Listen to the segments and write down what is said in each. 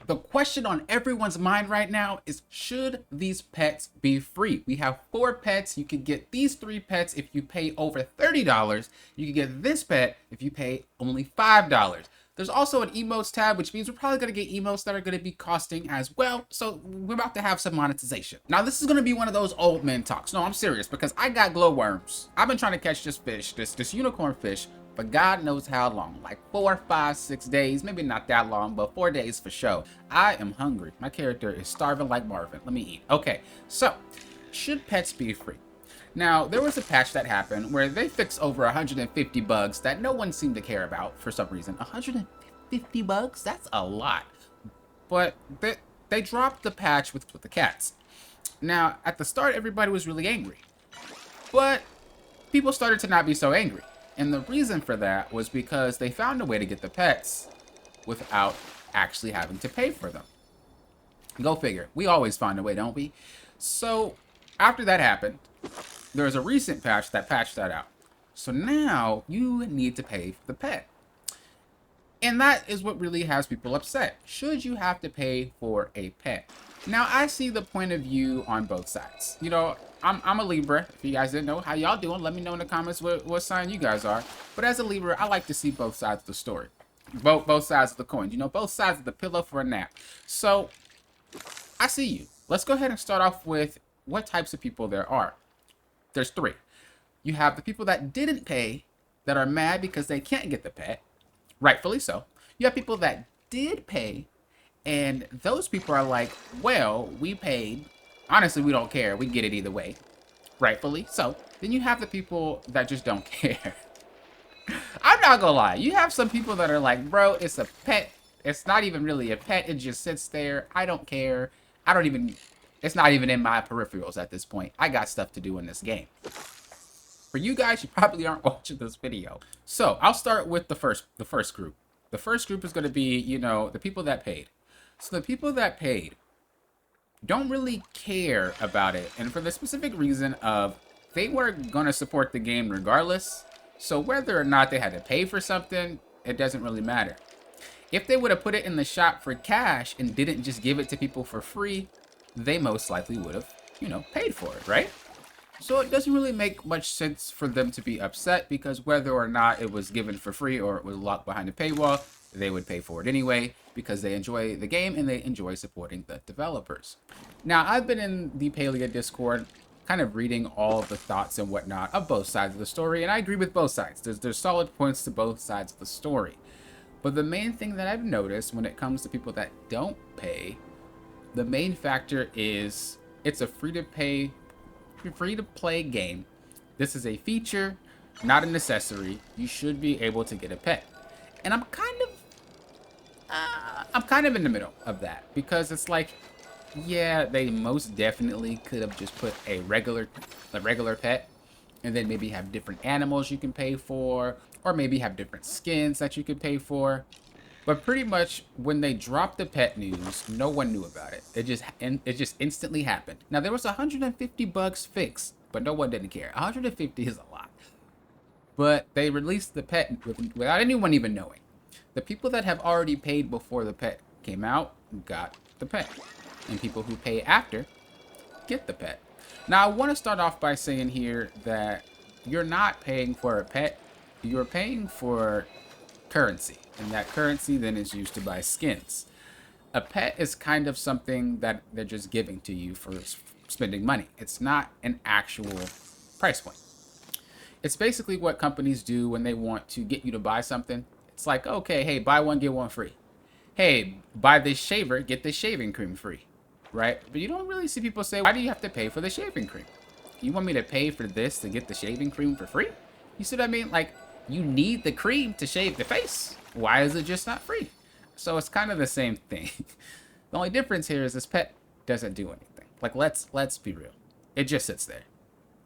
The question on everyone's mind right now is, should these pets be free? We have 4 pets. You can get these 3 pets if you pay over $30. You can get this pet if you pay only $5. There's also an emotes tab, which means we're probably going to get emotes that are going to be costing as well. So we're about to have some monetization. Now, this is going to be one of those old men talks. No, I'm serious, because I got glowworms. I've been trying to catch this fish, this unicorn fish, for God knows how long, like 4, 5, 6 days, maybe not that long, but 4 days for sure. I am hungry. My character is starving like Marvin. Let me eat. Okay, so should pets be free? Now, there was a patch that happened where they fixed over 150 bugs that no one seemed to care about for some reason. 150 bugs? That's a lot. But they dropped the patch with the cats. Now, at the start, everybody was really angry. But people started to not be so angry. And the reason for that was because they found a way to get the pets without actually having to pay for them. Go figure. We always find a way, don't we? So after that happened, there was a recent patch that patched that out. So now you need to pay for the pet. And that is what really has people upset. Should you have to pay for a pet? Now, I see the point of view on both sides. You know, I'm a Libra. If you guys didn't know, how y'all doing? Let me know in the comments what sign you guys are. But as a Libra, I like to see both sides of the story. Both sides of the coin. You know, both sides of the pillow for a nap. So, I see you. Let's go ahead and start off with what types of people there are. There's 3. You have the people that didn't pay, that are mad because they can't get the pet. Rightfully so. You have people that did pay, and those people are like, well, we paid. Honestly, we don't care. We get it either way. Rightfully so. Then you have the people that just don't care. I'm not gonna lie. You have some people that are like, bro, it's a pet. It's not even really a pet. It just sits there. I don't care. It's not even in my peripherals at this point. I got stuff to do in this game. For you guys, you probably aren't watching this video. So I'll start with the first group. The first group is going to be, you know, the people that paid. So the people that paid don't really care about it. And for the specific reason of they were going to support the game regardless. So whether or not they had to pay for something, it doesn't really matter. If they would have put it in the shop for cash and didn't just give it to people for free, they most likely would have, you know, paid for it, right? So it doesn't really make much sense for them to be upset, because whether or not it was given for free or it was locked behind a paywall, they would pay for it anyway because they enjoy the game and they enjoy supporting the developers. Now, I've been in the Palia Discord kind of reading all the thoughts and whatnot of both sides of the story, and I agree with both sides. There's solid points to both sides of the story. But the main thing that I've noticed when it comes to people that don't pay, the main factor is it's a free-to-play game. This is a feature, not an accessory. You should be able to get a pet. And I'm kind of in the middle of that, because it's like, yeah, they most definitely could have just put a regular pet, and then maybe have different animals you can pay for, or maybe have different skins that you could pay for. But pretty much when they dropped the pet news, no one knew about it. It just instantly happened. Now, there was 150 bugs fixed, but no one didn't care. 150 is a lot. But they released the pet without anyone even knowing. The people that have already paid before the pet came out got the pet. And people who pay after get the pet. Now, I want to start off by saying here that you're not paying for a pet. You're paying for currency, and that currency then is used to buy skins. A pet is kind of something that they're just giving to you for spending money. It's not an actual price point. It's basically what companies do when they want to get you to buy something. It's like, okay, hey, buy one, get one free. Hey, buy this shaver, get this shaving cream free, right? But you don't really see people say, why do you have to pay for the shaving cream? You want me to pay for this to get the shaving cream for free? You see what I mean? Like, you need the cream to shave the face. Why is it just not free? So it's kind of the same thing. The only difference here is this pet doesn't do anything. Like, let's be real. It just sits there.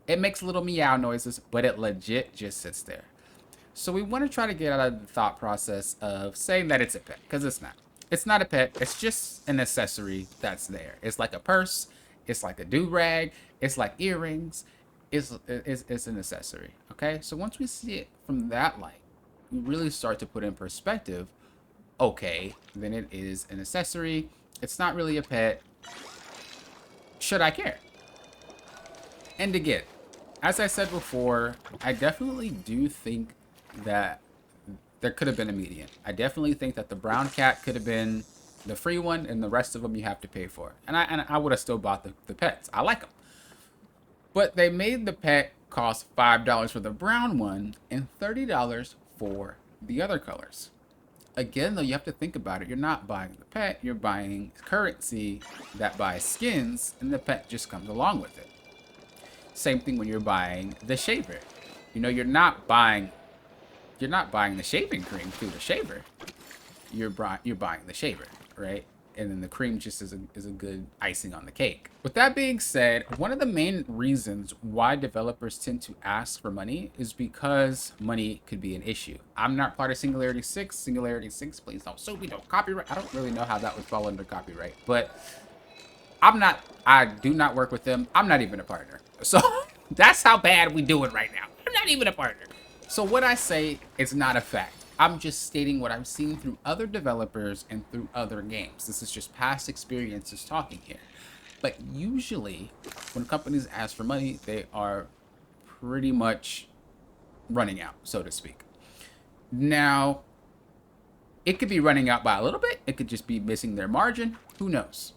It makes little meow noises, but it legit just sits there. So we want to try to get out of the thought process of saying that it's a pet, because it's not. It's not a pet. It's just an accessory that's there. It's like a purse. It's like a do-rag. It's like earrings. It's an accessory, okay? So once we see it from that light, we really start to put in perspective, okay, then it is an accessory. It's not really a pet. Should I care? And again, as I said before, I definitely do think that there could have been a median. I definitely think that the brown cat could have been the free one, and the rest of them you have to pay for. And I would have still bought the pets. I like them. But they made the pet cost $5 for the brown one and $30 for the other colors. Again, though, you have to think about it. You're not buying the pet. You're buying currency that buys skins, and the pet just comes along with it. Same thing when you're buying the shaver. You know, you're not buying the shaving cream through the shaver. You're buying the shaver, right? And then the cream just is a good icing on the cake. With that being said, one of the main reasons why developers tend to ask for money is because money could be an issue. I'm not part of Singularity 6. Singularity 6, please don't sue me, don't copyright. I don't really know how that would fall under copyright, but I do not work with them. I'm not even a partner. So that's how bad we do it right now. I'm not even a partner. So what I say is not a fact. I'm just stating what I've seen through other developers and through other games. This is just past experiences talking here. But usually, when companies ask for money, they are pretty much running out, so to speak. Now, it could be running out by a little bit. It could just be missing their margin. Who knows?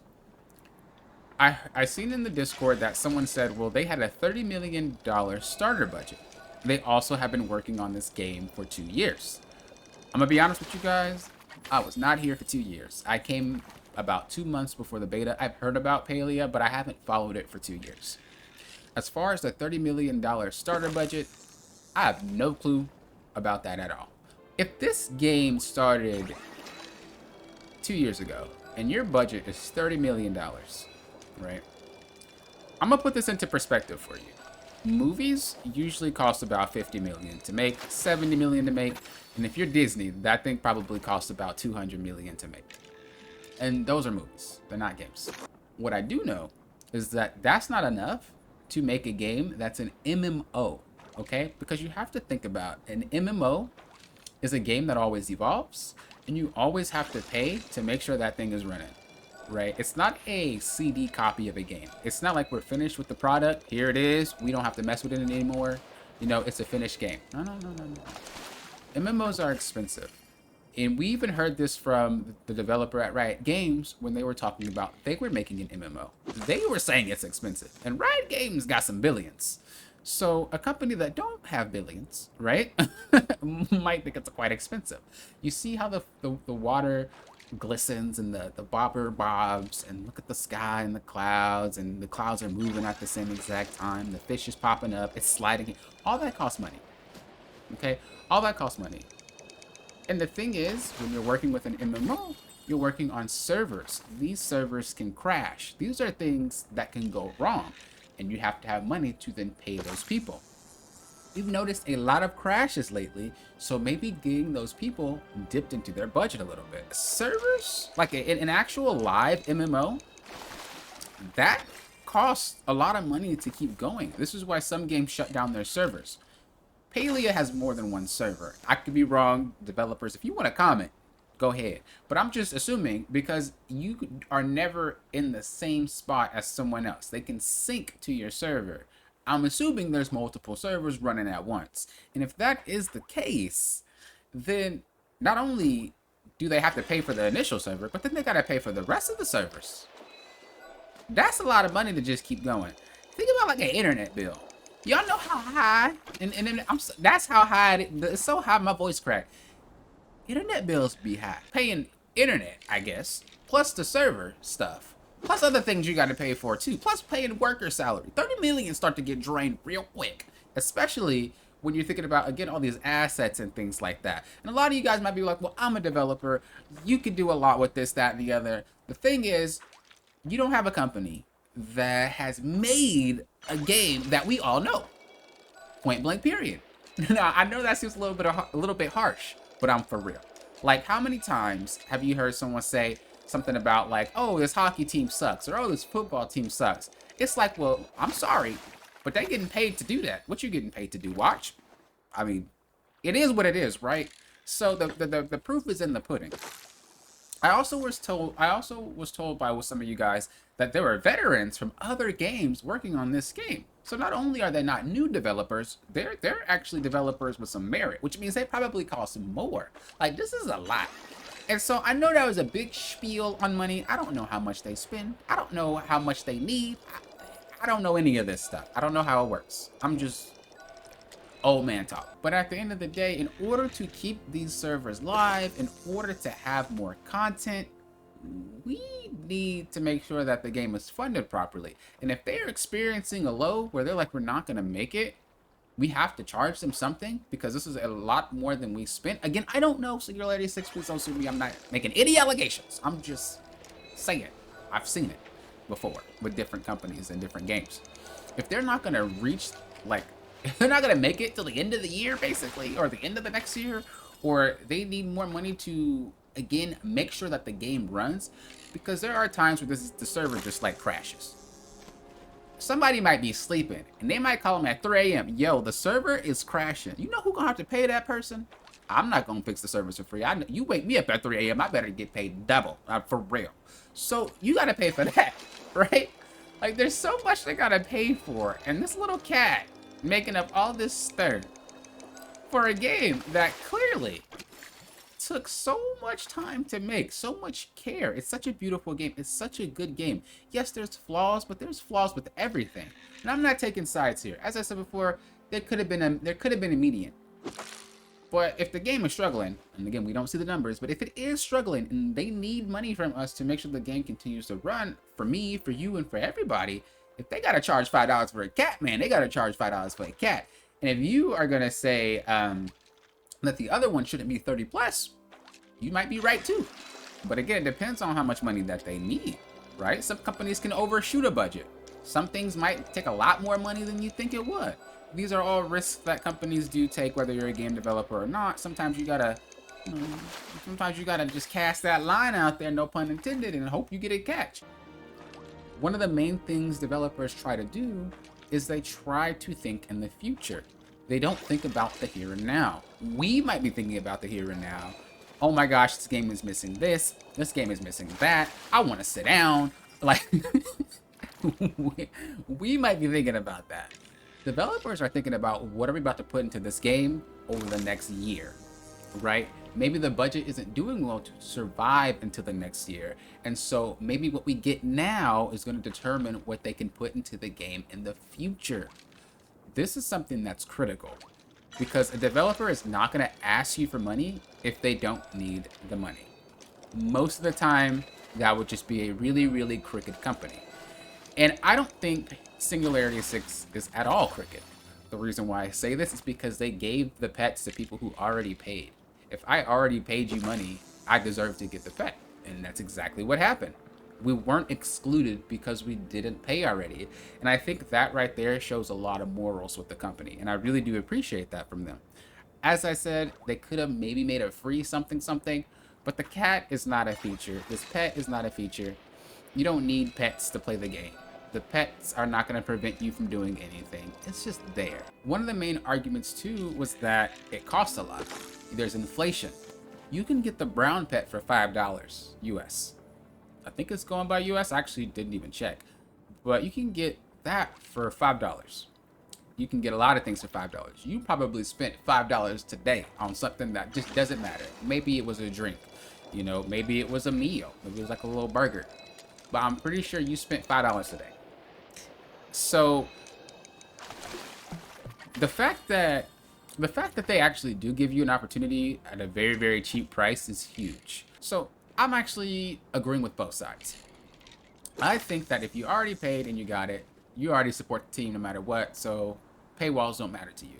I seen in the Discord that someone said, well, they had a $30 million starter budget. They also have been working on this game for 2 years. I'm gonna be honest with you guys, I was not here for 2 years. I came about 2 months before the beta. I've heard about Palia, but I haven't followed it for 2 years. As far as the $30 million starter budget, I have no clue about that at all. If this game started 2 years ago, and your budget is $30 million, right? I'm gonna put this into perspective for you. Movies usually cost about 50 million to make, 70 million to make, and if you're Disney, that thing probably costs about 200 million to make. And those are movies, they're not games. What I do know is that that's not enough to make a game that's an MMO, okay? Because you have to think about an MMO is a game that always evolves, and you always have to pay to make sure that thing is running. Right? It's not a CD copy of a game. It's not like we're finished with the product. Here it is. We don't have to mess with it anymore. You know, it's a finished game. No. MMOs are expensive. And we even heard this from the developer at Riot Games when they were talking about they were making an MMO. They were saying it's expensive. And Riot Games got some billions. So a company that don't have billions, right, might think it's quite expensive. You see how the water glistens and the bobber bobs, and look at the sky and the clouds are moving at the same exact time. The fish is popping up, it's sliding. All that costs money. Okay, all that costs money. And the thing is, when you're working with an MMO, you're working on servers. These servers can crash. These are things that can go wrong, and you have to have money to then pay those people. We've noticed a lot of crashes lately, so maybe getting those people dipped into their budget a little bit. Servers, like an actual live MMO, that costs a lot of money to keep going. This is why some games shut down their servers. Palia has more than one server. I could be wrong, developers. If you want to comment, go ahead. But I'm just assuming because you are never in the same spot as someone else. They can sync to your server. I'm assuming there's multiple servers running at once. And if that is the case, then not only do they have to pay for the initial server, but then they gotta pay for the rest of the servers. That's a lot of money to just keep going. Think about like an internet bill. Y'all know how high, and that's how high, it's so high my voice cracked. Internet bills be high. Paying internet, I guess, plus the server stuff. Plus other things you got to pay for too. Plus paying worker salary. 30 million start to get drained real quick. Especially when you're thinking about, again, all these assets and things like that. And a lot of you guys might be like, well, I'm a developer. You can do a lot with this, that, and the other. The thing is, you don't have a company that has made a game that we all know. Point blank period. Now, I know that seems a little bit harsh, but I'm for real. Like, how many times have you heard someone say something about like, oh, this hockey team sucks, or oh, this football team sucks? It's like, well, I'm sorry, but they getting paid to do that. What you getting paid to do? Watch. I mean, it is what it is, right? So the proof is in the pudding. I also was told by some of you guys that there were veterans from other games working on this game. So not only are they not new developers, they're actually developers with some merit, which means they probably cost more. Like, this is a lot. And so I know that was a big spiel on money. I don't know how much they spend. I don't know how much they need. I don't know any of this stuff. I don't know how it works. I'm just old man talk. But at the end of the day, in order to keep these servers live, in order to have more content, we need to make sure that the game is funded properly. And if they're experiencing a low where they're like, we're not going to make it, we have to charge them something, because this is a lot more than we spent. Again, I don't know. Singularity 6, please don't sue me. I'm not making any allegations. I'm just saying. I've seen it before with different companies and different games. If they're not going to reach, like, if they're not going to make it till the end of the year, basically, or the end of the next year, or they need more money to, again, make sure that the game runs, because there are times where the server just, like, crashes. Somebody might be sleeping, and they might call them at 3 a.m. Yo, the server is crashing. You know who gonna have to pay that person? I'm not gonna fix the servers for free. You wake me up at 3 a.m. I better get paid double, for real. So you gotta pay for that, right? Like, there's so much they gotta pay for, and this little cat making up all this stir for a game that clearly took so much time to make, so much care. It's such a beautiful game. It's such a good game. Yes, there's flaws, but there's flaws with everything. And I'm not taking sides here. As I said before, there could have been a median. But if the game is struggling, and again, we don't see the numbers, but if it is struggling and they need money from us to make sure the game continues to run, for me, for you, and for everybody, if they gotta charge $5 for a cat, man, they gotta charge $5 for a cat. And if you are gonna say that the other one shouldn't be 30 plus, you might be right too. But again, it depends on how much money that they need, right? Some companies can overshoot a budget. Some things might take a lot more money than you think it would. These are all risks that companies do take, whether you're a game developer or not. Sometimes you gotta just cast that line out there, no pun intended, and hope you get a catch. One of the main things developers try to do is they try to think in the future. They don't think about the here and now. We might be thinking about the here and now. Oh my gosh, this game is missing this game is missing that, I want to sit down. Like, we might be thinking about that. Developers are thinking about, what are we about to put into this game over the next year, right? Maybe the budget isn't doing well to survive until the next year. And so maybe what we get now is going to determine what they can put into the game in the future. This is something that's critical, because a developer is not going to ask you for money if they don't need the money. Most of the time, that would just be a really, really crooked company. And I don't think Singularity 6 is at all crooked. The reason why I say this is because they gave the pets to people who already paid. If I already paid you money, I deserve to get the pet. And that's exactly what happened. We weren't excluded because we didn't pay already. And I think that right there shows a lot of morals with the company. And I really do appreciate that from them. As I said, they could have maybe made a free something, but the cat is not a feature. This pet is not a feature. You don't need pets to play the game. The pets are not going to prevent you from doing anything. It's just there. One of the main arguments too was that it costs a lot. There's inflation. You can get the brown pet for $5 US. I think it's going by US. I actually didn't even check. But you can get that for $5. You can get a lot of things for $5. You probably spent $5 today on something that just doesn't matter. Maybe it was a drink. You know, maybe it was a meal. Maybe it was like a little burger. But I'm pretty sure you spent $5 today. So the fact that they actually do give you an opportunity at a very, very cheap price is huge. So I'm actually agreeing with both sides. I think that if you already paid and you got it, you already support the team no matter what, so paywalls don't matter to you.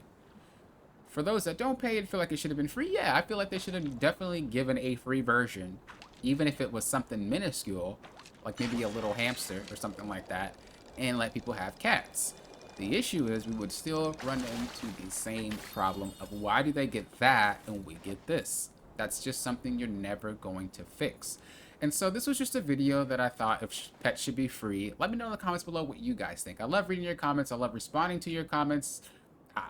For those that don't pay and feel like it should have been free, yeah, I feel like they should have definitely given a free version, even if it was something minuscule, like maybe a little hamster or something like that, and let people have cats. The issue is we would still run into the same problem of, why do they get that and we get this? That's just something you're never going to fix. And so this was just a video that I thought if pets should be free. Let me know in the comments below what you guys think. I love reading your comments. I love responding to your comments.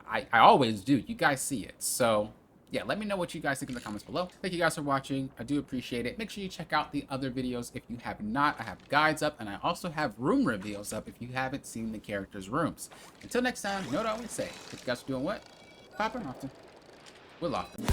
I always do. You guys see it. So Yeah, let me know what you guys think in the comments below. Thank you guys for watching. I do appreciate it. Make sure you check out the other videos if you have not. I have guides up, and I also have room reveals up if you haven't seen the characters' rooms. Until next time, you know what I always say. Thank you guys for doing what? Popping often. Will often.